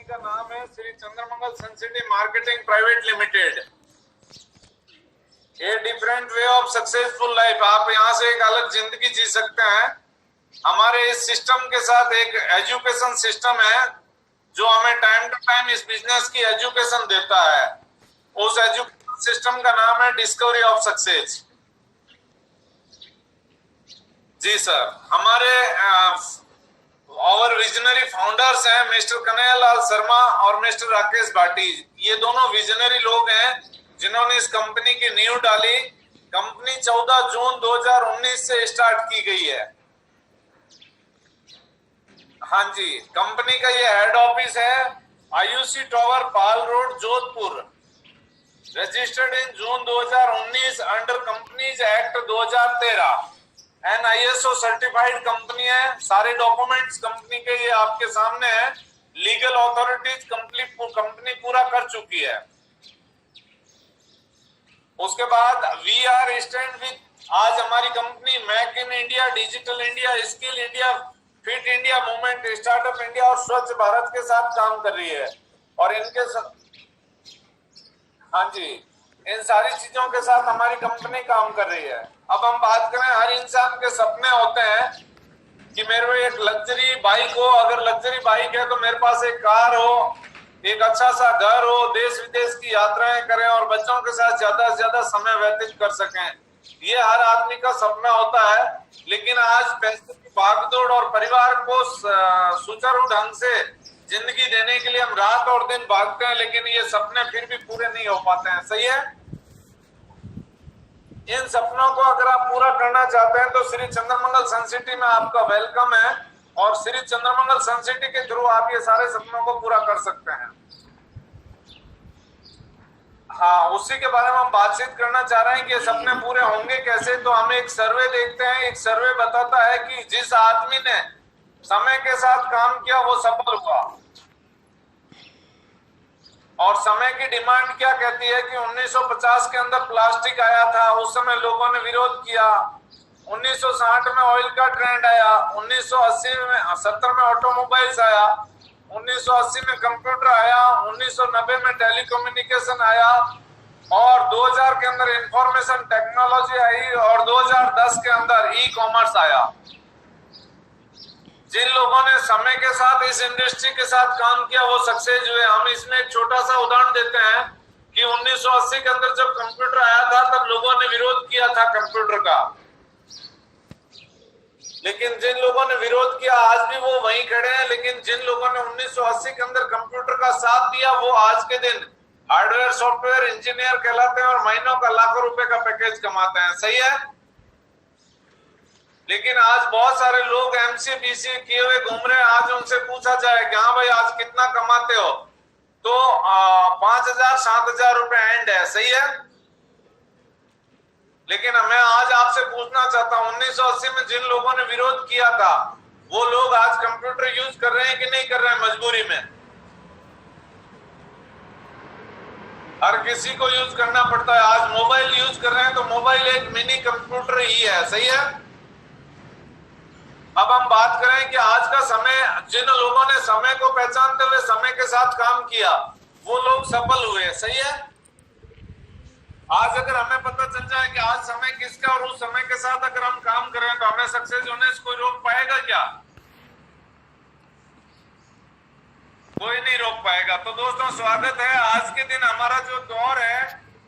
का नाम है Shri Chandramangal Suncity marketing private limited. A different way of successful life. आप यहाँ से एक अलग जिंदगी जी सकते हैं। हमारे इस सिस्टम के साथ एक एजुकेशन सिस्टम है जो हमें टाइम टू टाइम इस बिजनेस की एजुकेशन देता है। उस एजुकेशन सिस्टम का नाम है डिस्कवरी ऑफ सक्सेस। जी सर, हमारे और विजनरी फाउंडर्स हैं मिस्टर कन्हैयालाल शर्मा और मिस्टर राकेश भाटी। ये दोनों विजनरी लोग हैं जिन्होंने इस कंपनी की नींव डाली। कंपनी 14 जून 2019 से स्टार्ट की गई है। हाँ जी, कंपनी का ये हेड ऑफिस है Ayushi tower, Pal road, Jodhpur. Registered in June 2019 under companies act 2013। ISO certified company है। सारे डॉक्यूमेंट्स कंपनी के ये आपके सामने है। लीगल अथॉरिटीज कंपनी पूरा कर चुकी है। उसके बाद वी आर स्टैंड विद। आज हमारी company make in India, digital India, skill India, fit India movement, startup India और स्वच्छ भारत के साथ काम कर रही है। और इनके हाँ जी, इन सारी चीजों के साथ हमारी कंपनी काम कर रही है। अब हम बात करें, हर इंसान के सपने होते हैं कि मेरे को एक लग्जरी बाइक हो। अगर लग्जरी बाइक है तो मेरे पास एक कार हो, एक अच्छा सा घर हो, देश विदेश की यात्राएं करें और बच्चों के साथ ज्यादा से ज्यादा समय व्यतीत कर सकें। ये हर आदमी का सपना होता है। लेकिन आज पैसे की भागदौड़ और परिवार को सुचारू ढंग से जिंदगी देने के लिए हम रात और दिन भागते हैं, लेकिन ये सपने फिर भी पूरे नहीं हो पाते हैं। सही है? इन सपनों को अगर आप पूरा करना चाहते हैं तो श्री चंद्रमंगल सनसिटी में आपका वेलकम है। और श्री चंद्रमंगल सनसिटी के थ्रू आप ये सारे सपनों को पूरा कर सकते हैं। हाँ, उसी के बारे में हम बातचीत करना चाह रहे हैं कि ये सपने पूरे होंगे कैसे। तो हम एक सर्वे देखते हैं। एक सर्वे बताता है कि जिस आदमी ने समय के साथ काम किया वो सफल हुआ। और समय की डिमांड क्या कहती है कि 1950 के अंदर प्लास्टिक आया था, उस समय लोगों ने विरोध किया। 1960 में ऑयल का ट्रेंड आया। 1970 में ऑटोमोबाइल्स आया। 1980 में कंप्यूटर आया। 1990 में टेलीकम्युनिकेशन आया। और 2000 के अंदर इंफॉर्मेशन टेक्नोलॉजी आई। और 2010 के अंदर ई कॉमर्स आया। जिन लोगों ने समय के साथ इस इंडस्ट्री के साथ काम किया वो सक्सेस हुए। हम इसमें एक छोटा सा उदाहरण देते हैं कि 1980 के अंदर जब कंप्यूटर आया था तब लोगों ने विरोध किया था कंप्यूटर का। लेकिन जिन लोगों ने विरोध किया आज भी वो वहीं खड़े हैं। लेकिन जिन लोगों ने 1980 के अंदर कंप्यूटर का साथ दिया वो आज के दिन हार्डवेयर सॉफ्टवेयर इंजीनियर कहलाते हैं और महीनों का लाखों रुपए का पैकेज कमाते हैं। सही है? लेकिन आज बहुत सारे लोग एमसीए बीसीए किए हुए घूम रहे हैं। आज उनसे पूछा जाए कि हाँ भाई आज कितना कमाते हो, तो 5000-7000 रुपए एंड है। सही है? लेकिन मैं आज आपसे पूछना चाहता हूं, 1980 में जिन लोगों ने विरोध किया था वो लोग आज कंप्यूटर यूज कर रहे हैं कि नहीं कर रहे हैं मजबूरी में? हर किसी को यूज करना पड़ता है। आज मोबाइल यूज कर रहे हैं तो मोबाइल एक मिनी कंप्यूटर ही है। सही है? अब हम बात करें कि आज का समय, जिन लोगों ने समय को पहचानते हुए समय के साथ काम किया वो लोग सफल हुए। सही है? आज अगर हमें पता चल जाए कि आज समय किसका और उस समय के साथ अगर हम काम करें तो हमें सक्सेस होने से कोई रोक पाएगा क्या? कोई नहीं रोक पाएगा। तो दोस्तों स्वागत है। आज के दिन हमारा जो दौर है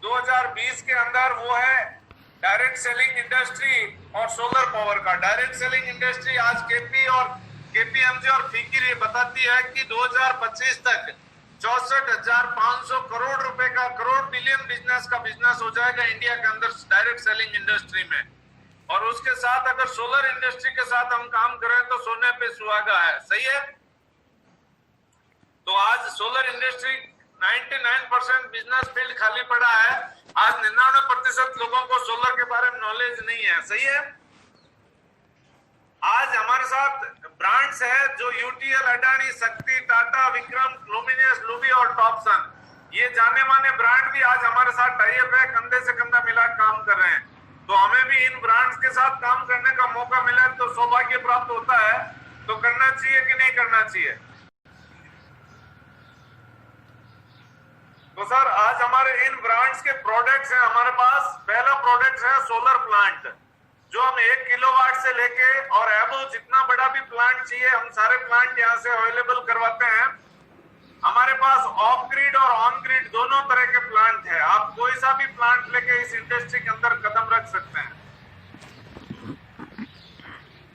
2020 के अंदर वो है डायरेक्ट सेलिंग इंडस्ट्री और सोलर पावर का। डायरेक्ट सेलिंग इंडस्ट्री आज केपी और केपीएमजी और फिक्र ये बताती है कि 2025 तक 64,500 करोड़ रुपए का, करोड़ बिलियन बिजनेस हो जाएगा इंडिया के अंदर डायरेक्ट सेलिंग इंडस्ट्री में। और उसके साथ अगर सोलर इंडस्ट्री के साथ हम काम करें तो सोने पे सुहागा है। सही है? तो आज सोलर इंडस्ट्री 99% बिजनेस फील्ड खाली पड़ा है। आज 99% लोगों को सोलर के बारे में नॉलेज नहीं है। सही है? आज हमारे साथ ब्रांड्स है जो यूटीएल, अडानी, शक्ति, टाटा, विक्रम, लुमिनियस, लुबी और टॉपसन, ये जाने माने ब्रांड भी आज हमारे साथ टाई अप है, कंधे से कंधा मिला काम कर रहे हैं। तो हमें भी इन ब्रांड्स के साथ काम करने का मौका मिला तो सौभाग्य प्राप्त होता है। तो करना चाहिए कि नहीं करना चाहिए? तो सर आज हमारे इन ब्रांड्स के प्रोडक्ट्स हैं हमारे पास। पहला प्रोडक्ट है सोलर प्लांट, जो हम 1 किलोवाट से लेके और एबो जितना बड़ा भी प्लांट चाहिए हम सारे प्लांट यहाँ से अवेलेबल करवाते हैं। हमारे पास ऑफ ग्रिड और ऑन ग्रिड दोनों तरह के प्लांट है। आप कोई सा भी प्लांट लेके इस इंडस्ट्री के अंदर कदम रख सकते हैं।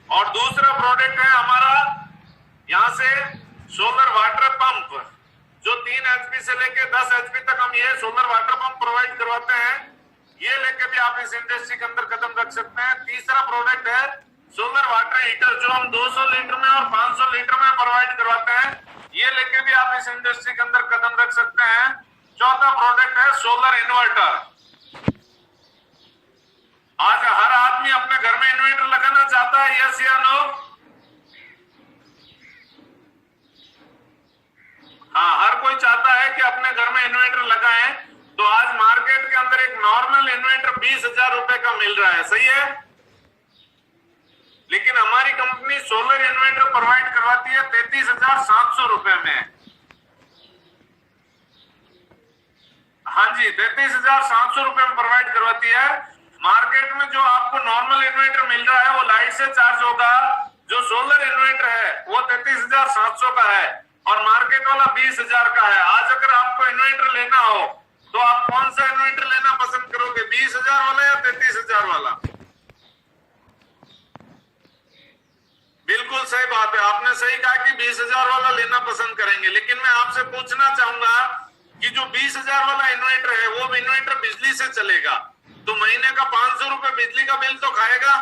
और दूसरा प्रोडक्ट है हमारा यहाँ से सोलर वाटर पंप, जो 3 HP से लेके 10 HP तक हम ये सोलर वाटर पंप प्रोवाइड करवाते हैं। ये लेके भी आप इस इंडस्ट्री के अंदर कदम रख सकते हैं। तीसरा प्रोडक्ट है सोलर वाटर हीटर, जो हम 200 लीटर में और 500 लीटर में प्रोवाइड करवाते हैं। ये लेके भी आप इस इंडस्ट्री के अंदर कदम रख सकते हैं। चौथा प्रोडक्ट है सोलर इन्वर्टर। आज हर आदमी अपने घर में इन्वर्टर लगाना चाहता है, यस या नो? हाँ, हर कोई चाहता है कि अपने घर में इन्वर्टर लगाएं। तो आज मार्केट के अंदर एक नॉर्मल इन्वर्टर 20,000 रुपए का मिल रहा है, सही है? लेकिन हमारी कंपनी सोलर इन्वर्टर प्रोवाइड करवाती है 33,700 रुपए में। हाँ जी, 33,700 रुपए में प्रोवाइड करवाती है। मार्केट में जो आपको नॉर्मल इन्वर्टर मिल रहा है वो लाइट से चार्ज होगा। जो सोलर इन्वर्टर है वो 33,700 का है और मार्केट वाला 20,000 का है। आज अगर आपको इन्वर्टर लेना हो तो आप कौन सा इन्वर्टर लेना पसंद करोगे, 20,000 वाला या 33,000 वाला? बिल्कुल सही बात है, आपने सही कहा कि 20,000 वाला लेना पसंद करेंगे। लेकिन मैं आपसे पूछना चाहूंगा कि जो 20,000 वाला इन्वर्टर है वो इन्वर्टर बिजली से चलेगा, तो महीने का 500 रुपए बिजली का बिल तो खाएगा।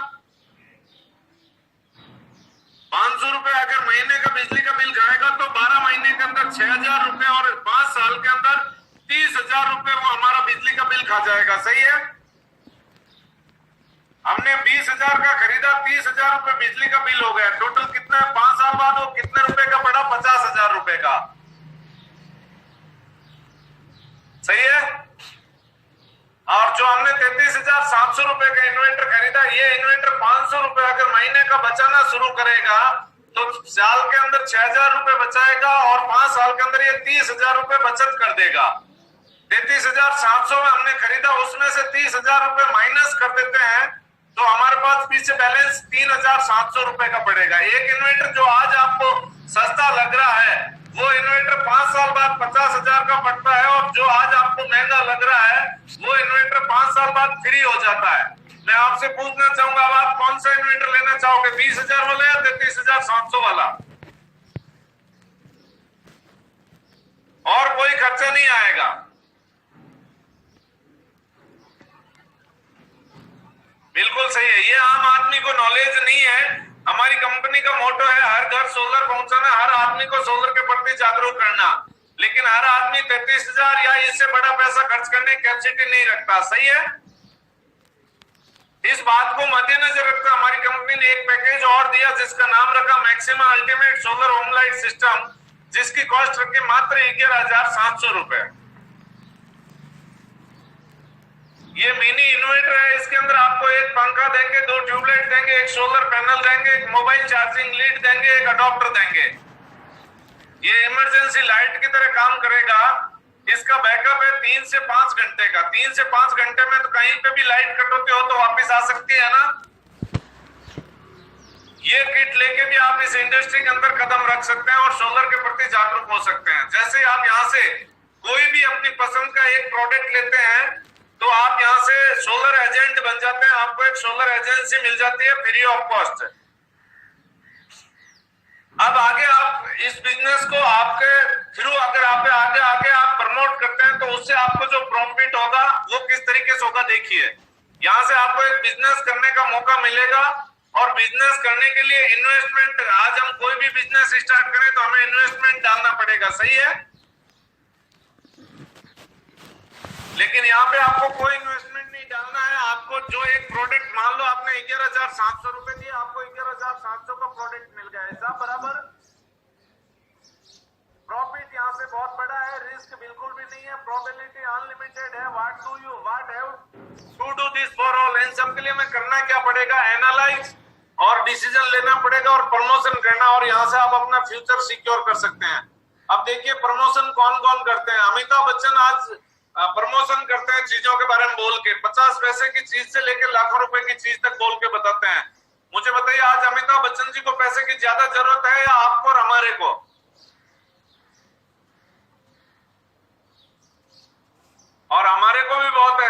500 रुपए अगर महीने का बिजली का बिल खाएगा तो 12 महीने के अंदर 6,000 रुपए और 5 साल के अंदर 30,000 रुपए वो हमारा बिजली का बिल खा जाएगा, सही है? हमने 20,000 का खरीदा, 30,000 रुपए बिजली का बिल हो गया। टोटल कितना है 5 साल बाद वो कितने रुपए का पड़ा? 50,000 रुपए का, सही है? और जो हमने 33,700 रुपए का इन्वर्टर खरीदा, ये इन्वर्टर 500 रुपए अगर महीने का बचाना शुरू करेगा तो साल के अंदर 6,000 रुपए बचाएगा और 5 साल के अंदर ये 30,000 रुपए बचत कर देगा। 33,700 में हमने खरीदा, उसमें से 30,000 रुपए माइनस कर देते हैं तो हमारे पास पीछे बैलेंस 3,700 रुपए का पड़ेगा। एक इन्वर्टर जो आज आपको सस्ता लग रहा है वो इन्वर्टर 5 साल बाद 50,000 का पड़ता है, और जो आज आपको महंगा लग रहा है वो इन्वर्टर 5 साल बाद फ्री हो जाता है। मैं आपसे पूछना चाहूंगा, अब आप कौन सा इन्वर्टर लेना चाहोगे, 20,000 वाला या 33,700 वाला? और कोई खर्चा नहीं आएगा। बिल्कुल सही है, ये आम आदमी को नॉलेज नहीं है। हमारी कंपनी का मोटो है हर घर सोलर पहुंचाना, हर आदमी को सोलर के प्रति जागरूक करना। लेकिन हर आदमी 33,000 या इससे बड़ा पैसा खर्च करने की कैपेसिटी नहीं रखता, सही है? इस बात को मद्देनजर रखकर हमारी कंपनी ने एक पैकेज और दिया जिसका नाम रखा maximum ultimate solar home light system, जिसकी कॉस्ट रखी मात्र 11,700 रुपए। ये मिनी इन्वर्टर है, इसके अंदर आपको एक पंखा देंगे, 2 ट्यूबलाइट देंगे, एक सोलर पैनल देंगे, एक मोबाइल चार्जिंग लीड देंगे, एक अडॉप्टर देंगे। ये इमरजेंसी लाइट की तरह काम करेगा। इसका बैकअप है 3 से 5 घंटे का। 3 से 5 घंटे में तो कहीं पे भी लाइट कटौती हो तो वापस आ सकती है ना। ये किट लेके भी आप इस इंडस्ट्री के अंदर कदम रख सकते हैं और सोलर के प्रति जागरूक हो सकते हैं। जैसे आप यहाँ से कोई भी अपनी पसंद का एक प्रोडक्ट लेते हैं तो आप यहाँ से सोलर एजेंट बन जाते हैं, आपको एक सोलर एजेंसी मिल जाती है फ्री ऑफ कॉस्ट। अब आगे आप इस बिजनेस को आपके थ्रू अगर आगे आप प्रमोट करते हैं तो उससे आपको जो प्रॉफिट होगा वो किस तरीके से होगा, देखिए। यहाँ से आपको एक बिजनेस करने का मौका मिलेगा, और बिजनेस करने के लिए इन्वेस्टमेंट, आज हम कोई भी बिजनेस स्टार्ट करें तो हमें इन्वेस्टमेंट डालना पड़ेगा, सही है? लेकिन यहाँ पे आपको कोई इन्वेस्टमेंट नहीं डालना है। आपको जो एक प्रोडक्ट, मान लो आपने 11,700 रुपए दिए, आपको 11,700 का प्रोडक्ट मिल गया, ऐसा बराबर। प्रॉफिट यहाँ से बहुत बड़ा है, रिस्क बिल्कुल भी नहीं है, प्रोबेबिलिटी अनलिमिटेड है। What have to do this for all, इन सब के लिए मैं करना क्या पड़ेगा, एनालाइज और डिसीजन लेना पड़ेगा और प्रमोशन करना, और यहाँ से आप अपना फ्यूचर सिक्योर कर सकते हैं। अब देखिए प्रमोशन कौन कौन करते हैं। अमिताभ बच्चन आज प्रमोशन करते हैं चीजों के बारे में बोल के, 50 पैसे की चीज से लेकर लाखों रुपए की चीज तक बोल के बताते हैं। मुझे बताइए आज अमिताभ बच्चन जी को पैसे की ज्यादा जरूरत है या आपको और हमारे को? और हमारे को भी बहुत है।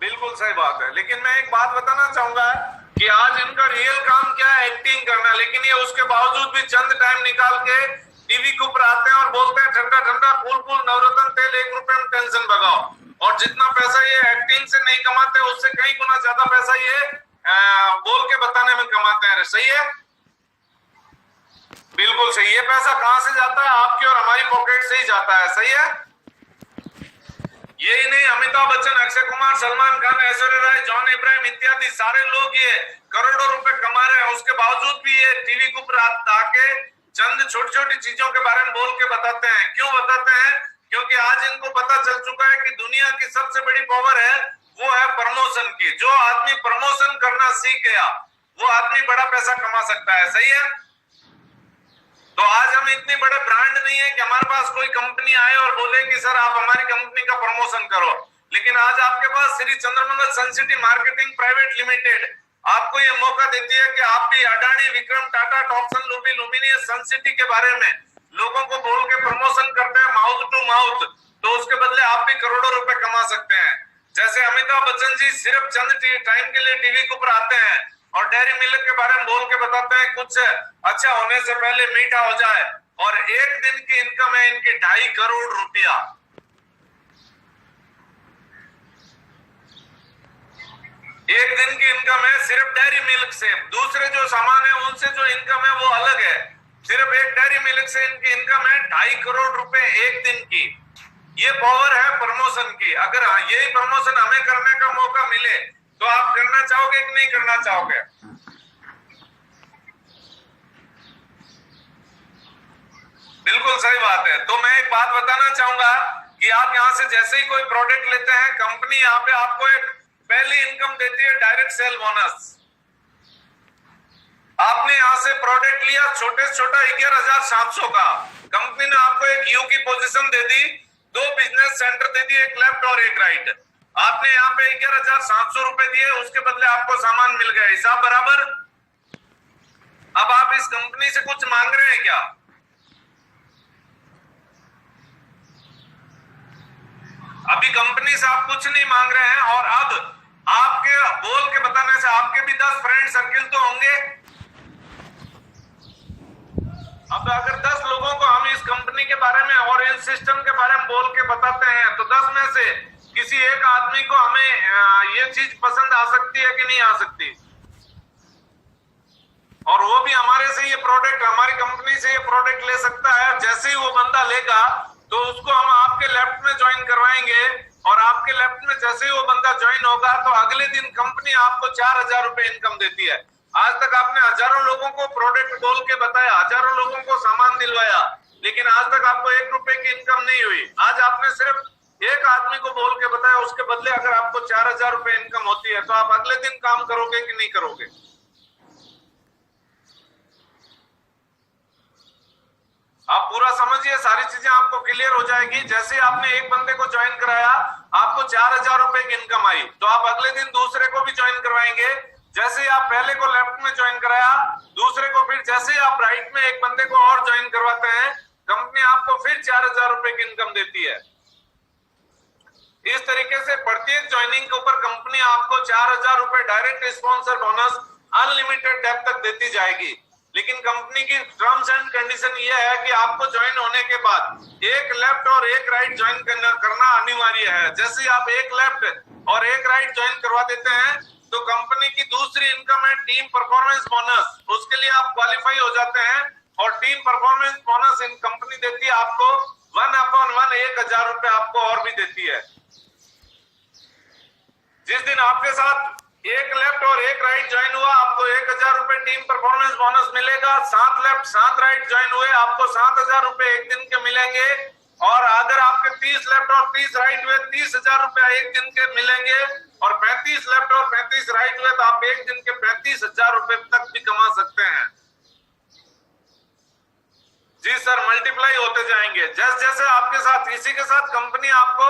बिल्कुल सही बात है। लेकिन मैं एक बात बताना चाहूंगा कि आज इनका रियल काम क्या है, एक्टिंग करना। लेकिन ये उसके बावजूद भी चंद टाइम निकाल के टीवी के ऊपर आते हैं और बोलते हैं ठंडा ठंडा कूल कूल नवरत्न तेल 1 रुपए में टेंशन भगाओ। और जितना पैसा ये एक्टिंग से नहीं कमाते उससे कई गुना ज्यादा पैसा ये बोल के बताने में कमाते हैं। सही है, बिल्कुल सही। ये पैसा कहां से जाता है? आपकी और हमारी पॉकेट से ही जाता है। सही है। यही नहीं, अमिताभ बच्चन, अक्षय कुमार, सलमान खान, ऐश्वर्या राय, जॉन इब्राहिम इत्यादि सारे लोग ये करोड़ों रुपए कमा रहे हैं। उसके बावजूद भी ये टीवी के ऊपर आके चंद छोटी छोटी चीजों के बारे में बोल के बताते हैं। क्यों बताते हैं? क्योंकि आज इनको पता चल चुका है कि दुनिया की सबसे बड़ी पावर है वो है प्रमोशन की। जो आदमी प्रमोशन करना सीख गया वो आदमी बड़ा पैसा कमा सकता है। सही है। तो आज हम इतने बड़े ब्रांड नहीं है कि हमारे पास कोई कंपनी आए और बोले कि सर आप हमारी कंपनी का प्रमोशन करो। लेकिन आज आपके पास Shri Chandramangal Suncity marketing private limited आपको ये मौका देती है कि आप भी Adani, Vikram, Tata, Topson, Lubi, Luminous, Suncity के बारे में लोगों को बोल के प्रमोशन करते हैं माउथ टू माउथ। तो उसके बदले आप भी करोड़ों रुपए कमा सकते हैं। जैसे अमिताभ बच्चन जी सिर्फ चंद टाइम के लिए टीवी के ऊपर आते हैं और डेयरी मिल्क के बारे में बोल के बताते हैं कुछ अच्छा होने से पहले मीठा हो जाए। और एक दिन की इनकम है इनकी 2.5 करोड़ रुपया। एक दिन की इनकम है सिर्फ डेयरी मिल्क से। दूसरे जो सामान है उनसे जो इनकम है वो अलग है। सिर्फ एक डेयरी मिल्क से इनकी इनकम है 2.5 करोड़ रुपए एक दिन की। ये पावर है प्रमोशन की। अगर यही प्रमोशन हमें करने का मौका मिले तो आप करना चाहोगे कि नहीं करना चाहोगे? बिल्कुल सही बात है। तो मैं एक बात बताना चाहूंगा कि आप यहां से जैसे ही कोई प्रोडक्ट लेते हैं कंपनी यहां पे आपको एक पहली इनकम देती है डायरेक्ट सेल बोनस। आपने यहां से प्रोडक्ट लिया छोटे से छोटा 11,700 का, कंपनी ने आपको एक यू की पोजीशन दे दी, 2 बिजनेस सेंटर दे दिए, एक लेफ्ट और एक राइट। आपने यहाँ पे 11,700 रुपए दिए, उसके बदले आपको सामान मिल गया। हिसाब बराबर। अब आप इस कंपनी से कुछ मांग रहे हैं क्या? अभी कंपनी से आप कुछ नहीं मांग रहे हैं। और अब आपके बोल के बताने से आपके भी 10 फ्रेंड सर्किल तो होंगे। अब अगर 10 लोगों को हम इस कंपनी के बारे में और इस सिस्टम के बारे में बोल के बताते हैं तो 10 में से किसी एक आदमी को हमें ये चीज पसंद आ सकती है कि नहीं आ सकती? और वो भी हमारे से ये प्रोडक्ट, हमारी कंपनी से ये प्रोडक्ट ले सकता है। जैसे ही वो बंदा लेगा तो उसको हम आपके लेफ्ट में ज्वाइन करवाएंगे और आपके लेफ्ट में जैसे ही वो बंदा ज्वाइन होगा तो अगले दिन कंपनी आपको 4,000 रुपए इनकम देती है। आज तक आपने हजारों लोगों को प्रोडक्ट बोल के बताया, हजारों लोगों को सामान दिलवाया, लेकिन आज तक आपको 1 रुपए की इनकम नहीं हुई। आज आपने सिर्फ एक आदमी को बोल के बताया, उसके बदले अगर आपको 4,000 रुपए इनकम होती है तो आप अगले दिन काम करोगे कि नहीं करोगे? आप पूरा समझिए, सारी चीजें आपको क्लियर हो जाएगी। जैसे आपने एक बंदे को ज्वाइन कराया, आपको 4,000 रुपए की इनकम आई, तो आप अगले दिन दूसरे को भी ज्वाइन करवाएंगे। जैसे आप पहले को लेफ्ट में ज्वाइन कराया, दूसरे को फिर जैसे आप राइट में एक बंदे को और ज्वाइन करवाते हैं, कंपनी आपको फिर 4,000 रुपए की इनकम देती है। इस तरीके से प्रत्येक ज्वाइनिंग के ऊपर कंपनी आपको 4,000 रुपए direct sponsor bonus unlimited depth तक देती जाएगी। लेकिन कंपनी की टर्म्स एंड कंडीशन ये है कि आपको ज्वाइन होने के बाद एक लेफ्ट और एक राइट ज्वाइन करना अनिवार्य है। जैसे आप एक लेफ्ट और एक राइट ज्वाइन करवा देते हैं तो कंपनी की दूसरी इनकम है टीम परफॉर्मेंस बोनस। उसके लिए आप क्वालिफाई हो जाते हैं और टीम परफॉर्मेंस बोनस इन कंपनी देती है आपको 1/1 1,000 रुपए आपको और भी देती है। जिस दिन आपके साथ एक लेफ्ट और एक राइट ज्वाइन हुआ आपको 1,000 रुपए टीम परफॉर्मेंस बोनस मिलेगा। 7 लेफ्ट 7 राइट ज्वाइन हुए आपको 7,000 रुपए एक दिन के मिलेंगे। और अगर आपके 30 लेफ्ट और 30 राइट हुए 30,000 रुपए एक दिन के मिलेंगे। और 35 लेफ्ट और 35 राइट हुए तो आप एक दिन के 35,000 रुपए तक भी कमा सकते हैं। जी सर, मल्टीप्लाई होते जाएंगे। जैसे जैसे आपके साथ, इसी के साथ कंपनी आपको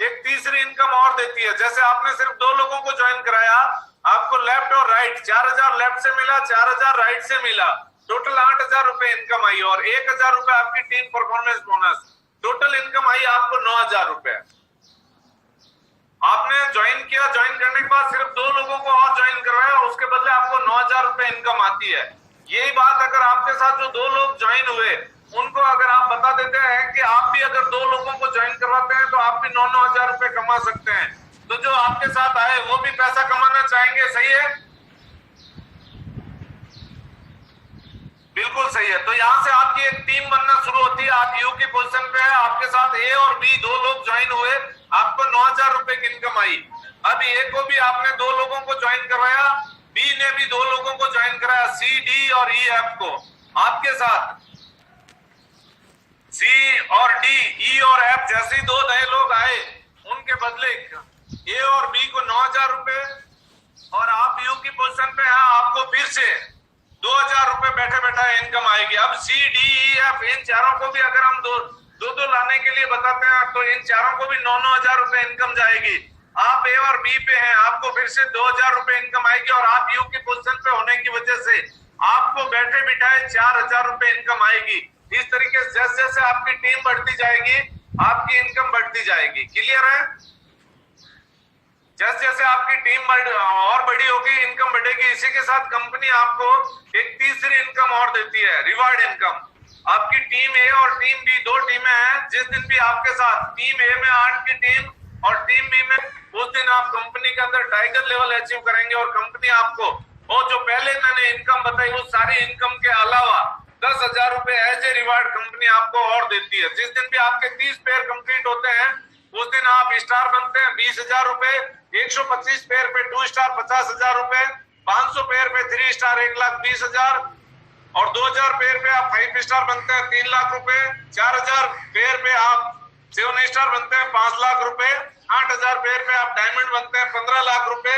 एक तीसरी इनकम और देती है। जैसे आपने सिर्फ 2 लोगों को ज्वाइन कराया, आपको लेफ्ट और राइट 4000 लेफ्ट से मिला, 4000 राइट से मिला, टोटल 8000 रुपए इनकम आई और 1000 रुपए आपकी team performance bonus, total income आई आपको 9000 रुपए। आपने ज्वाइन किया, ज्वाइन करने के बाद सिर्फ 2 लोगों को और ज्वाइन करवाया, उसके बदले आपको 9000 रुपए इनकम आती है। यही बात अगर आपके साथ जो 2 लोग ज्वाइन हुए उनको अगर आप बता देते हैं कि आप भी अगर 2 लोगों को ज्वाइन करवाते हैं तो आप भी 9-9 हजार रुपए कमा सकते हैं, तो जो आपके साथ आए वो भी पैसा कमाना चाहेंगे। सही है, बिल्कुल सही है। तो यहाँ से आपकी एक टीम बनना शुरू होती है। आप यू की पोजीशन पे है, आपके साथ ए और बी 2 लोग ज्वाइन हुए, आपको 9000 रुपए की इनकम आई। अब ए को भी आपने 2 लोगों को ज्वाइन करवाया, बी ने भी 2 लोगों को ज्वाइन कराया, सी, डी और ई, एफ को। आपके साथ सी और डी, ई और एफ जैसे 2 नए लोग आए, उनके बदले ए और बी को 9000 रुपए और आप यू की पोजीशन पे हैं, आपको फिर से 2000 रुपए बैठे बैठा इनकम आएगी। अब सी, डी, ई, एफ इन चारों को भी अगर हम दो लाने के लिए बताते हैं तो इन चारों को भी 9-9 हजार रुपए इनकम जाएगी। आप ए और बी पे हैं, आपको फिर से 2000 रुपए इनकम आएगी और आप यू की पोजीशन पे होने की वजह से आपको बैठे बिठाए 4000 रुपए इनकम आएगी। इस तरीके से जैसे जैसे आपकी टीम बढ़ती जाएगी आपकी इनकम बढ़ती जाएगी। क्लियर है? जैसे जैसे आपकी टीम और बड़ी होगी इनकम बढ़ेगी। इसी के साथ कंपनी आपको एक तीसरी इनकम और देती है, रिवार्ड इनकम। आपकी टीम ए और टीम बी 2 टीमें हैं। जिस दिन भी आपके साथ टीम ए में 8 की टीम और टीम बी में, उस दिन आप कंपनी के अंदर टाइगर लेवल अचीव करेंगे और कंपनी आपको वो जो पहले मैंने इनकम बताई वो सारी इनकम के अलावा 10,000 रुपए एज ए रिवार्ड कंपनी आपको और देती है। जिस दिन भी आपके 30 पेयर कंप्लीट होते हैं उस दिन आप स्टार बनते हैं 20,000 रुपए, 125 पेयर पे 2 स्टार 50,000 रुपए, 500 पेयर पे 3 स्टार 1,20,000 और 2000 पेयर पे आप 5 स्टार बनते हैं 3 लाख रुपए, 4000 पेयर पे आप 7 स्टार बनते हैं 5 लाख रुपए, 8000 पेयर पे आप डायमंड बनते हैं 15 लाख रुपए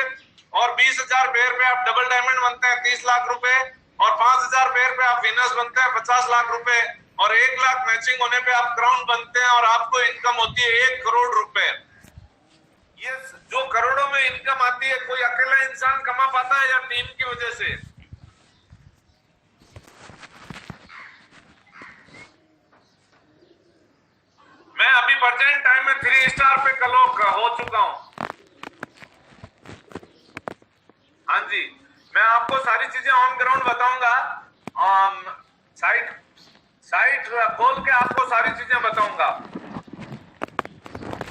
और 20,000 पेयर पे आप डबल डायमंड बनते हैं 30 लाख रुपए और 5,000 पेयर पे आप विनर्स बनते हैं 50 लाख रुपए और 1 लाख मैचिंग होने पे आप क्राउन बनते हैं और आपको इनकम होती है 1 करोड़ रुपए। ये जो करोड़ों में इनकम आती है कोई अकेला इंसान कमा पाता है या टीम की वजह से? मैं अभी प्रेजेंट टाइम में 3 स्टार पे क्लॉक हो चुका हूं। हाँ जी, मैं आपको सारी चीजें ऑन ग्राउंड बताऊंगा। साइट खोल के आपको सारी चीजें बताऊंगा।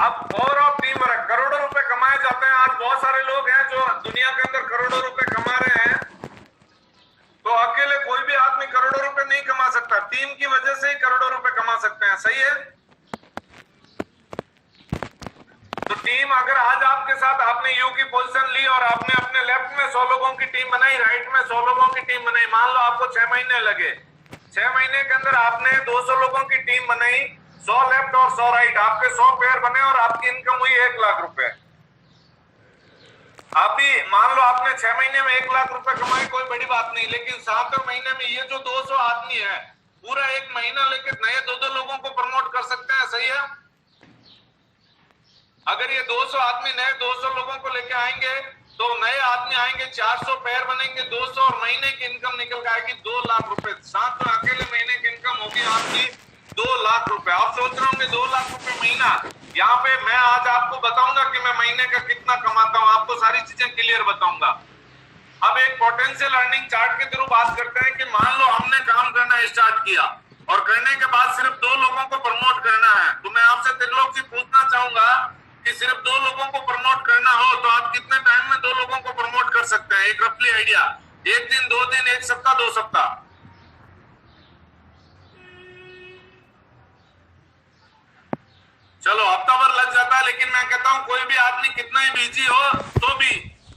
अब पावर ऑफ टीम वर्क, करोड़ों रुपए कमाए जाते हैं। आज बहुत सारे लोग हैं जो दुनिया के अंदर करोड़ों रुपए कमा रहे हैं, तो अकेले कोई भी आदमी करोड़ों रुपए नहीं कमा सकता, टीम की वजह से ही करोड़ों रुपए कमा सकते हैं। सही है? तो टीम अगर आज आपके साथ आपने यू की पोजीशन ली और आपने अपने लेफ्ट में 100 लोगों की टीम बनाई, राइट में 100 लोगों की टीम बनाई, मान लो आपको 6 महीने लगे, 6 महीने के अंदर आपने 200 लोगों की टीम बनाई, 100 लेफ्ट और 100 राइट, आपके 100 पेयर बने और आपकी इनकम हुई 1 लाख रुपए। अभी मान लो आपने 6 महीने में 1 लाख रुपए कमाए, कोई बड़ी बात नहीं, लेकिन 7वें महीने में ये जो 200 आदमी है पूरा 1 महीना लेकर नए 2-2 लोगों को प्रमोट कर सकते हैं। सही है? अगर ये 200 आदमी नए 200 लोगों को लेके आएंगे तो नए आदमी आएंगे, 400 पेयर बनेंगे, 200 और महीने की इनकम निकल के आएगी 2 लाख रुपए। 7 में अकेले महीने की इनकम होगी आपकी 2 लाख रुपए। आप सोच रहे होंगे 2 लाख रुपए महीना, यहाँ पे मैं आज आपको बताऊंगा कि मैं महीने का कितना कमाता हूँ, आपको सारी चीजें क्लियर बताऊंगा। अब एक पोटेंशियल अर्निंग चार्ट के थ्रू बात करते हैं कि मान लो हमने काम करना स्टार्ट किया और करने के बाद सिर्फ 2 लोगों को प्रमोट करना है, तो मैं आपसे त्रिलोक जी पूछना चाहूंगा कि सिर्फ 2 लोगों को प्रमोट करना हो तो आप कितने टाइम में 2 लोगों को प्रमोट कर सकते हैं? एक रफली आइडिया, 1 दिन, 2 दिन, 1 सप्ताह, 2 सप्ताह? चलो हफ्ता भर लग जाता है, लेकिन मैं कहता हूं कोई भी आदमी कितना ही बिजी हो तो भी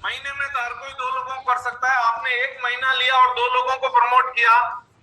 महीने में तो हर कोई 2 लोगों को कर सकता है। आपने 1 महीना लिया और 2 लोगों को प्रमोट किया,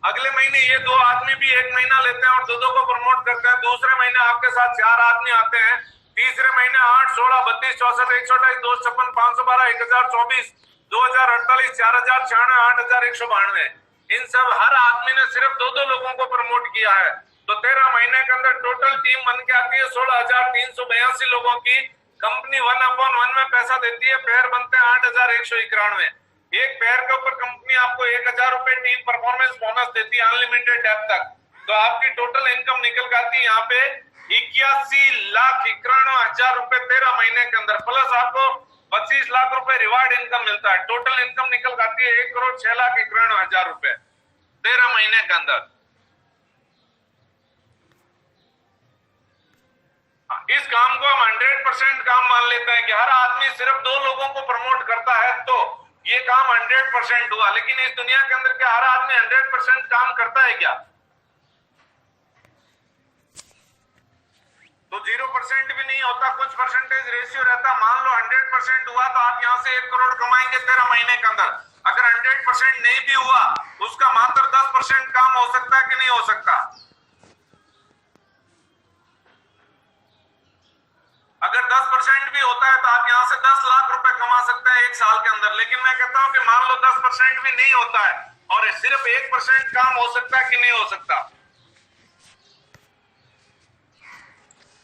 अगले महीने ये 2 आदमी भी 1 महीना लेते हैं और 2-2 को प्रमोट करते हैं, दूसरे महीने आपके साथ 4 आदमी आते हैं, तीसरे महीने 8, 16, 32, 64, 128, 256, 512, 1024, 2048, 4096, 8192, इन सब हर आदमी ने सिर्फ 2-2 लोगों को प्रमोट किया है, तो 13 महीने के अंदर टोटल टीम बन के आती है 16,382 लोगों की। कंपनी 1/1 में पैसा देती है, पेयर बनते हैं 8,191। एक पेयर के ऊपर कंपनी आपको 1,000 रुपए टीम परफॉर्मेंस बोनस देती है अनलिमिटेड डेप तक। तो आपकी टोटल इनकम निकल के आती है यहाँ पे 81,91,000 रुपए 13 महीने के अंदर, प्लस आपको 25 लाख रुपए रिवार्ड इनकम मिलता है। टोटल इनकम निकल के आती है 1,06,91,000 रुपए 13 महीने के अंदर। इस काम को हम 100% काम मान लेते हैं कि हर आदमी सिर्फ 2 लोगों को प्रमोट करता है तो ये काम 100% हुआ। लेकिन इस दुनिया के अंदर क्या हर आदमी 100% काम करता है क्या? तो 0% भी नहीं होता, कुछ परसेंटेज रेशियो रहता। मान लो 100% हुआ तो आप यहां से 1 करोड़ कमाएंगे 13 महीने के अंदर। अगर 100% नहीं भी हुआ, उसका मात्र 10% काम हो सकता है कि नहीं हो सकता? अगर 10% भी होता है तो आप यहां से 10 लाख रुपए कमा सकते हैं 1 साल के अंदर। लेकिन मैं कहता हूं कि मान लो 10% भी नहीं होता है और सिर्फ 1% काम हो सकता है कि नहीं हो सकता?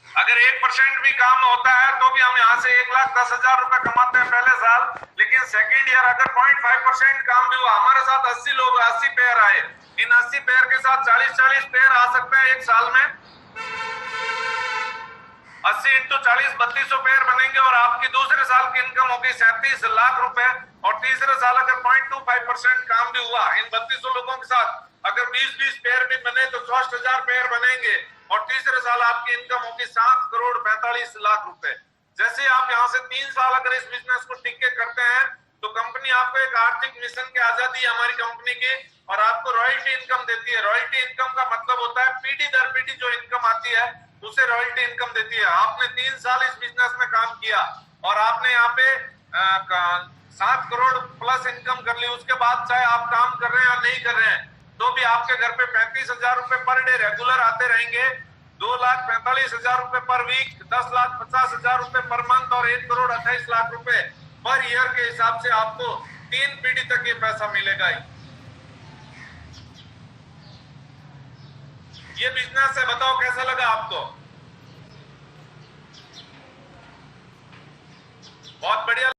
अगर 1% भी काम होता है तो भी हम यहाँ से 1,10,000 रुपए कमाते हैं पहले साल। लेकिन सेकेंड ईयर अगर 0.5% काम भी हुआ, हमारे साथ 80 लोग 80 पेयर आए, इन 80 पेयर के साथ 40-40 पेयर आ सकते हैं 1 साल में। 80 × 40 3200 पेयर बनेंगे और आपकी दूसरे साल की इनकम होगी 37 लाख रुपए। और तीसरे साल अगर 0.25% काम भी हुआ इन 3200 लोगों के साथ, अगर 20-20 पेयर भी बने तो 64,000 पेयर बनेंगे और तीसरे साल आपकी इनकम होगी 7,45,00,000 रुपए। जैसे आप यहाँ से 3 साल अगर इस बिजनेस को टिक के करते हैं तो कंपनी आपको एक आर्थिक मिशन की आजादी है हमारी कंपनी की, और आपको रॉयल्टी इनकम देती है। रॉयल्टी इनकम का मतलब होता है पीढ़ी दर पीढ़ी जो इनकम आती है उसे रॉयल्टी इनकम देती है। आपने 3 साल इस बिजनेस में काम किया और आपने यहाँ पे 7 करोड़ प्लस इनकम कर ली, उसके बाद चाहे आप काम कर रहे हैं या नहीं कर रहे हैं तो भी आपके घर पे 35,000 रुपए पर डे रेगुलर आते रहेंगे, 2,45,000 रुपए पर वीक, 10,50,000 रुपए पर मंथ और 1,28,00,000 रुपए पर ईयर के हिसाब से आपको 3 पीढ़ी तक ये पैसा मिलेगा ही। ये बिजनेस है, बताओ कैसा लगा आपको? बहुत बढ़िया।